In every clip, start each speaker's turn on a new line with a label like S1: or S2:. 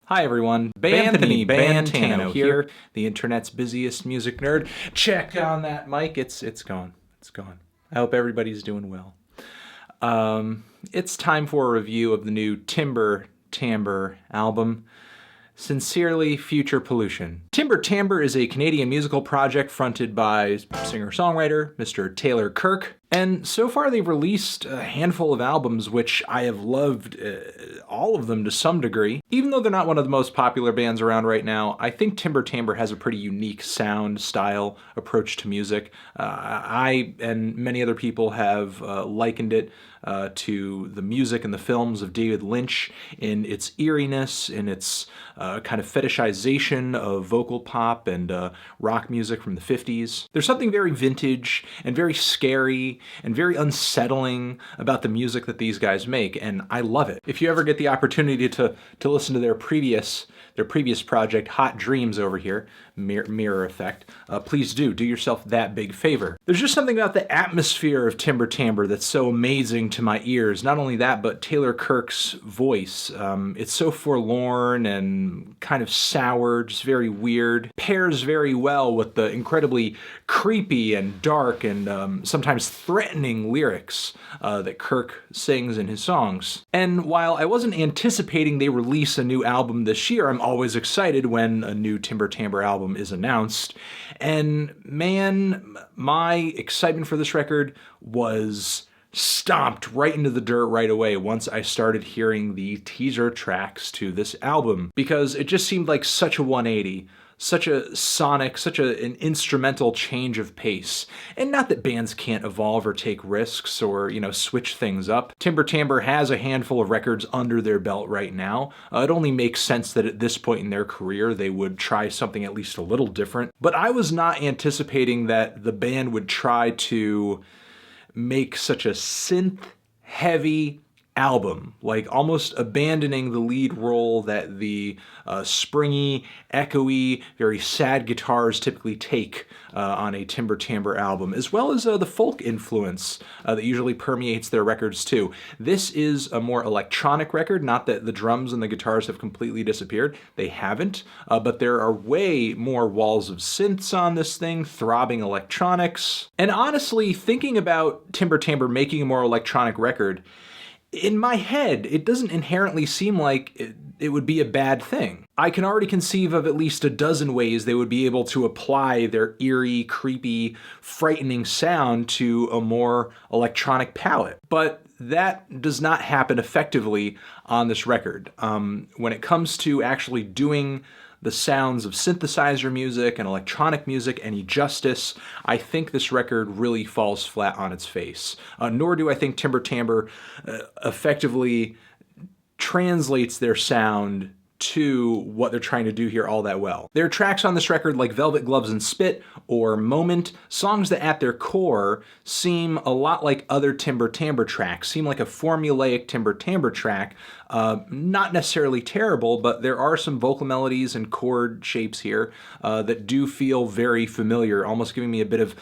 S1: Hi everyone, Banthony Bantano here, the internet's busiest music nerd. Check on that mic, it's going. I hope everybody's doing well. It's time for a review of the new Timber Timbre album. Sincerely, Future Pollution. Timber Timbre is a Canadian musical project fronted by singer-songwriter Mr. Taylor Kirk, and so far they've released a handful of albums which I have loved, all of them to some degree. Even though they're not one of the most popular bands around right now, I think Timber Timbre has a pretty unique sound, style, approach to music. I and many other people have likened it to the music and the films of David Lynch in its eeriness, in its kind of fetishization of vocal pop and rock music from the 50s. There's something very vintage and very scary and very unsettling about the music that these guys make, and I love it. If you ever get the opportunity to listen to their previous project, Hot Dreams over here, mirror effect, please do yourself that big favor. There's just something about the atmosphere of Timber Timbre that's so amazing to my ears. Not only that, but Taylor Kirk's voice. It's so forlorn and kind of sour, just very weird. Pairs very well with the incredibly creepy and dark and sometimes threatening lyrics that Kirk sings in his songs. And while I wasn't anticipating they release a new album this year, I'm always excited when a new Timber Timbre album is announced. And man, my excitement for this record was stomped right into the dirt right away once I started hearing the teaser tracks to this album, because it just seemed like such a 180. Such an instrumental change of pace. And not that bands can't evolve or take risks or, switch things up. Timber Timbre has a handful of records under their belt right now. It only makes sense that at this point in their career they would try something at least a little different. But I was not anticipating that the band would try to make such a synth-heavy album, like almost abandoning the lead role that the springy, echoey, very sad guitars typically take on a Timber Timbre album, as well as the folk influence that usually permeates their records too. This is a more electronic record, not that the drums and the guitars have completely disappeared. They haven't, but there are way more walls of synths on this thing, throbbing electronics. And honestly, thinking about Timber Timbre making a more electronic record, in my head, it doesn't inherently seem like it would be a bad thing. I can already conceive of at least a dozen ways they would be able to apply their eerie, creepy, frightening sound to a more electronic palette. But that does not happen effectively on this record. When it comes to actually doing the sounds of synthesizer music and electronic music any justice, I think this record really falls flat on its face. Nor do I think Timber Timbre effectively translates their sound to what they're trying to do here all that well. There are tracks on this record like Velvet Gloves and Spit or Moment, songs that at their core seem a lot like other Timber Timbre tracks, seem like a formulaic Timber Timbre track. Not necessarily terrible, but there are some vocal melodies and chord shapes here that do feel very familiar, almost giving me a bit of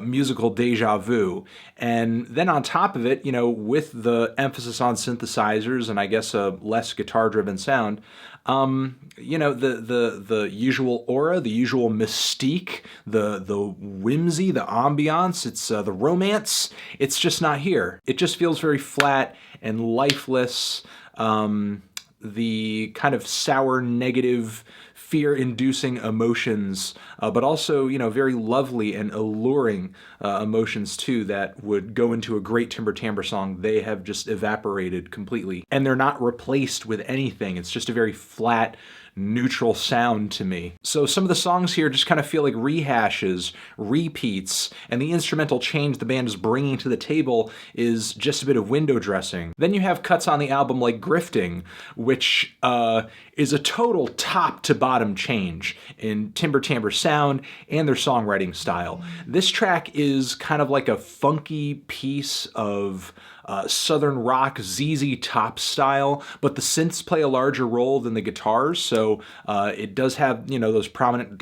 S1: musical deja vu. And then on top of it, with the emphasis on synthesizers and I guess a less guitar-driven sound, the usual aura, the usual mystique, the whimsy, the ambiance, it's the romance, it's just not here. It just feels very flat and lifeless. The kind of sour, negative, fear-inducing emotions, but also, very lovely and alluring emotions too that would go into a great Timber Timbre song. They have just evaporated completely. And they're not replaced with anything. It's just a very flat, neutral sound to me. So some of the songs here just kind of feel like rehashes, repeats, and the instrumental change the band is bringing to the table is just a bit of window dressing. Then you have cuts on the album like Grifting, which is a total top to bottom change in Timber Timbre sound and their songwriting style. This track is kind of like a funky piece of southern rock ZZ Top style, but the synths play a larger role than the guitars, so it does have, those prominent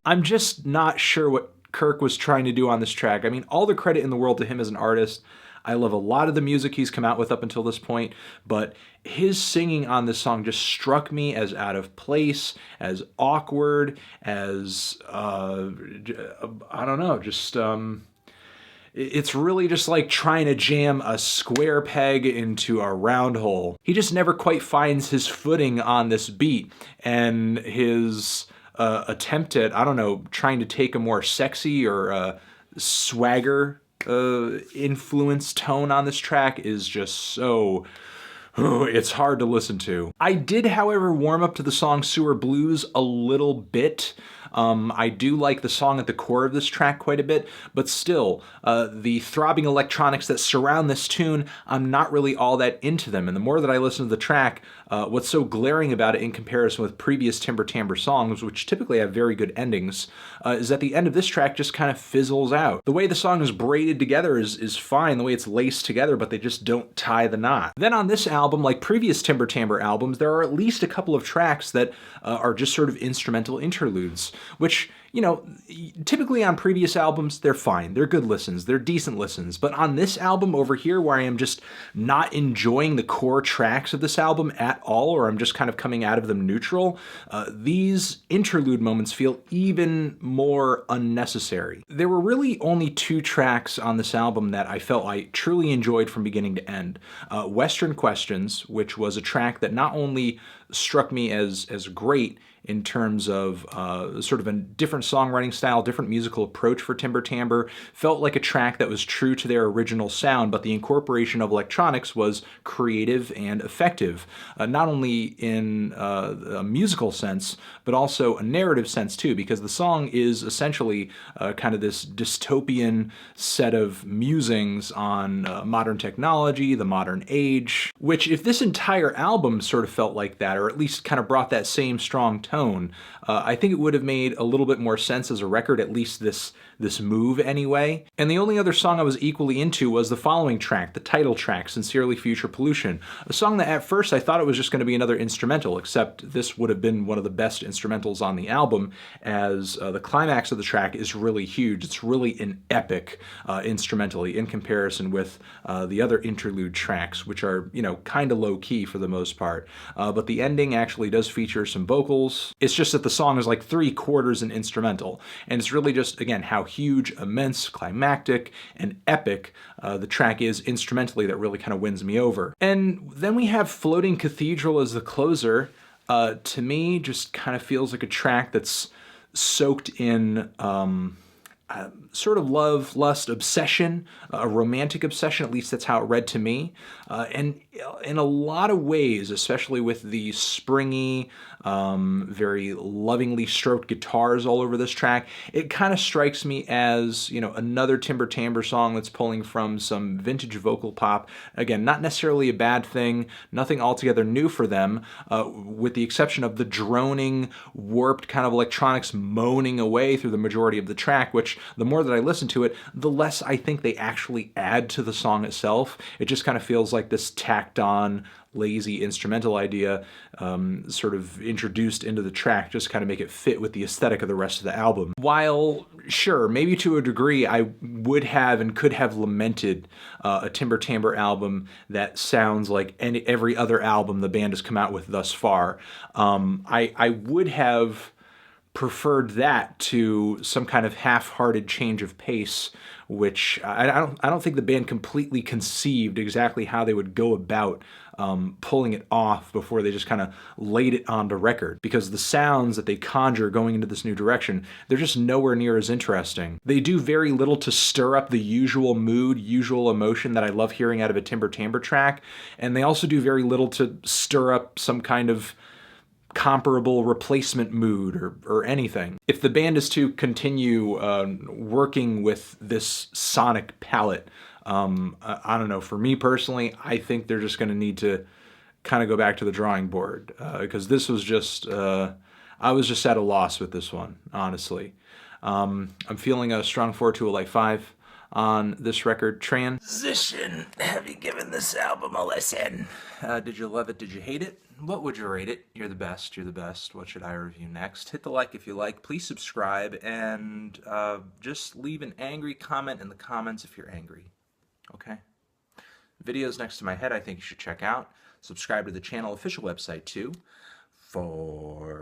S1: I'm just not sure what Kirk was trying to do on this track. I mean, all the credit in the world to him as an artist. I love a lot of the music he's come out with up until this point, but his singing on this song just struck me as out of place, as awkward, as, I don't know, just, it's really just like trying to jam a square peg into a round hole. He just never quite finds his footing on this beat, and his attempt at, I don't know, trying to take a more sexy or swagger influence tone on this track is just so... it's hard to listen to. I did, however, warm up to the song Sewer Blues a little bit. I do like the song at the core of this track quite a bit, but still, the throbbing electronics that surround this tune, I'm not really all that into them. And the more that I listen to the track, what's so glaring about it in comparison with previous Timber Timbre songs, which typically have very good endings, is that the end of this track just kind of fizzles out. The way the song is braided together is fine, the way it's laced together, but they just don't tie the knot. Then on this album, like previous Timber Timbre albums, there are at least a couple of tracks that are just sort of instrumental interludes, which, you know, typically on previous albums, they're fine. They're good listens. They're decent listens. But on this album over here, where I am just not enjoying the core tracks of this album at all, or I'm just kind of coming out of them neutral, these interlude moments feel even more unnecessary. There were really only 2 tracks on this album that I felt I truly enjoyed from beginning to end. Western Questions, which was a track that not only struck me as great in terms of sort of a different songwriting style, different musical approach for Timber Timbre, felt like a track that was true to their original sound, but the incorporation of electronics was creative and effective, not only in a musical sense, but also a narrative sense too, because the song is essentially kind of this dystopian set of musings on modern technology, the modern age, which if this entire album sort of felt like that, or at least kind of brought that same strong tone, I think it would have made a little bit more sense as a record, at least this move anyway. And the only other song I was equally into was the following track, the title track, Sincerely Future Pollution, a song that at first I thought it was just going to be another instrumental, except this would have been one of the best instrumentals on the album, as the climax of the track is really huge. It's really an epic instrumentally in comparison with the other interlude tracks, which are, you know, kind of low-key for the most part. But the ending actually does feature some vocals. It's just that the song is like 3/4 an instrumental, and it's really just, again, how huge, immense, climactic, and epic the track is instrumentally that really kind of wins me over. And then we have Floating Cathedral as the closer. To me, just kind of feels like a track that's soaked in sort of love, lust, obsession, a romantic obsession, at least that's how it read to me. And in a lot of ways, especially with the springy, very lovingly stroked guitars all over this track, it kind of strikes me as, you know, another Timber Timbre song that's pulling from some vintage vocal pop. Again, not necessarily a bad thing, nothing altogether new for them, with the exception of the droning, warped kind of electronics moaning away through the majority of the track, which the more that I listen to it, the less I think they actually add to the song itself. It just kind of feels like this tacked on, lazy instrumental idea sort of introduced into the track, just kind of make it fit with the aesthetic of the rest of the album. While, sure, maybe to a degree I would have and could have lamented a Timber Timbre album that sounds like every other album the band has come out with thus far, I would have preferred that to some kind of half-hearted change of pace, which I don't think the band completely conceived exactly how they would go about pulling it off before they just kind of laid it onto record, because the sounds that they conjure going into this new direction, they're just nowhere near as interesting. They do very little to stir up the usual mood, usual emotion that I love hearing out of a Timber Timbre track, and they also do very little to stir up some kind of comparable replacement mood or anything. If the band is to continue working with this sonic palette, I don't know, for me personally, I think they're just going to need to kind of go back to the drawing board, because this was just, I was just at a loss with this one, honestly. I'm feeling a strong 4 to a light 5 on this record. Transition. Have you given this album a listen? Did you love it? Did you hate it? What would you rate it? You're the best. You're the best. What should I review next? Hit the like if you like. Please subscribe, and just leave an angry comment in the comments if you're angry. Okay? Videos next to my head I think you should check out. Subscribe to the channel official website too. Forever.